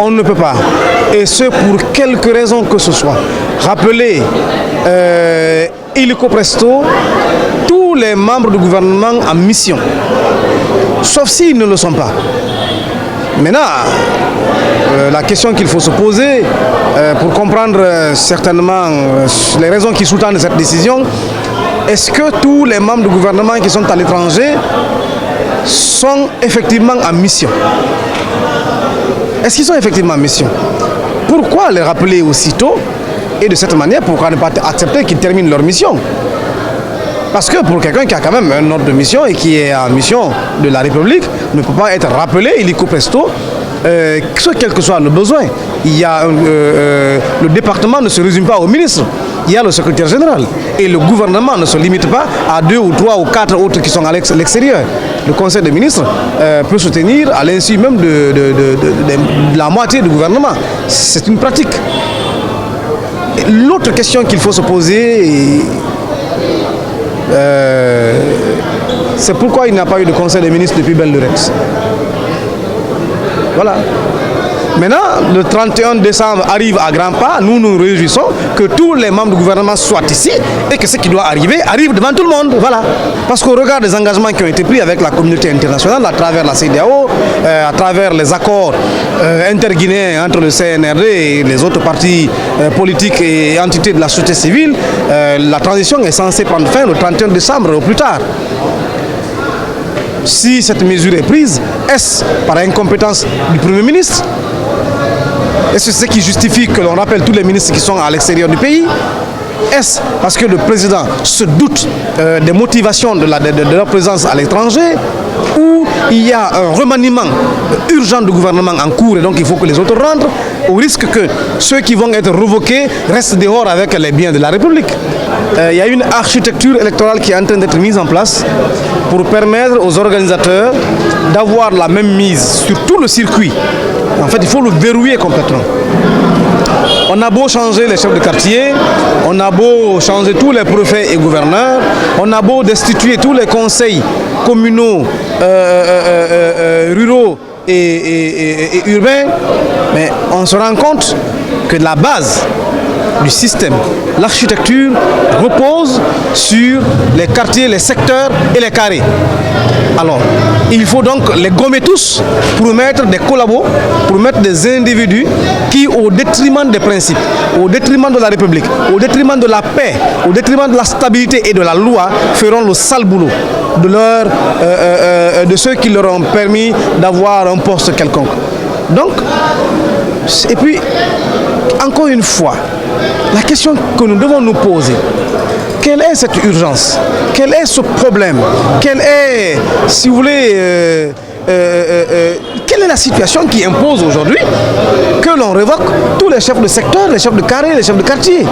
on ne peut pas, et ce pour quelque raison que ce soit, rappeler illico presto tous les membres du gouvernement en mission, sauf s'ils ne le sont pas. Maintenant, la question qu'il faut se poser pour comprendre certainement les raisons qui sous-tendent cette décision, est-ce que tous les membres du gouvernement qui sont à l'étranger sont effectivement en mission? Est-ce qu'ils sont effectivement en mission? Pourquoi les rappeler aussitôt? Et de cette manière, pourquoi ne pas accepter qu'ils terminent leur mission? Parce que pour quelqu'un qui a quand même un ordre de mission et qui est en mission de la République, ne peut pas être rappelé illico presto, quel que soit le besoin. Il y a le département ne se résume pas au ministre, il y a le secrétaire général. Et le gouvernement ne se limite pas à 2 ou 3 ou 4 autres qui sont à l'extérieur. Le conseil des ministres peut se tenir à l'insu même de la moitié du gouvernement. C'est une pratique. L'autre question qu'il faut se poser, c'est pourquoi il n'y a pas eu de conseil des ministres depuis belle lurette. Voilà. Maintenant, le 31 décembre arrive à grands pas, nous nous réjouissons que tous les membres du gouvernement soient ici et que ce qui doit arriver arrive devant tout le monde. Voilà. Parce qu'au regard des engagements qui ont été pris avec la communauté internationale, à travers la CEDEAO, à travers les accords interguinéens entre le CNRD et les autres partis politiques et entités de la société civile, la transition est censée prendre fin le 31 décembre au plus tard. Si cette mesure est prise, est-ce par incompétence du Premier ministre? Est-ce que c'est ce qui justifie que l'on rappelle tous les ministres qui sont à l'extérieur du pays? Est-ce parce que le président se doute des motivations de leur présence à l'étranger? Ou il y a un remaniement urgent du gouvernement en cours et donc il faut que les autres rentrent, au risque que ceux qui vont être révoqués restent dehors avec les biens de la République? Il y a une architecture électorale qui est en train d'être mise en place pour permettre aux organisateurs d'avoir la même mise sur tout le circuit. En fait, il faut le verrouiller complètement. On a beau changer les chefs de quartier, on a beau changer tous les préfets et gouverneurs, on a beau destituer tous les conseils communaux, ruraux et urbains, mais on se rend compte que la base du système, l'architecture repose sur les quartiers, les secteurs et les carrés. Alors, il faut donc les gommer tous pour mettre des collabos, pour mettre des individus qui, au détriment des principes, au détriment de la République, au détriment de la paix, au détriment de la stabilité et de la loi, feront le sale boulot de ceux qui leur ont permis d'avoir un poste quelconque. Donc, et puis, encore une fois, la question que nous devons nous poser, quelle est cette urgence? Quel est ce problème? Quelle est, si vous voulez, quelle est la situation qui impose aujourd'hui que l'on révoque tous les chefs de secteur, les chefs de carré, les chefs de quartier?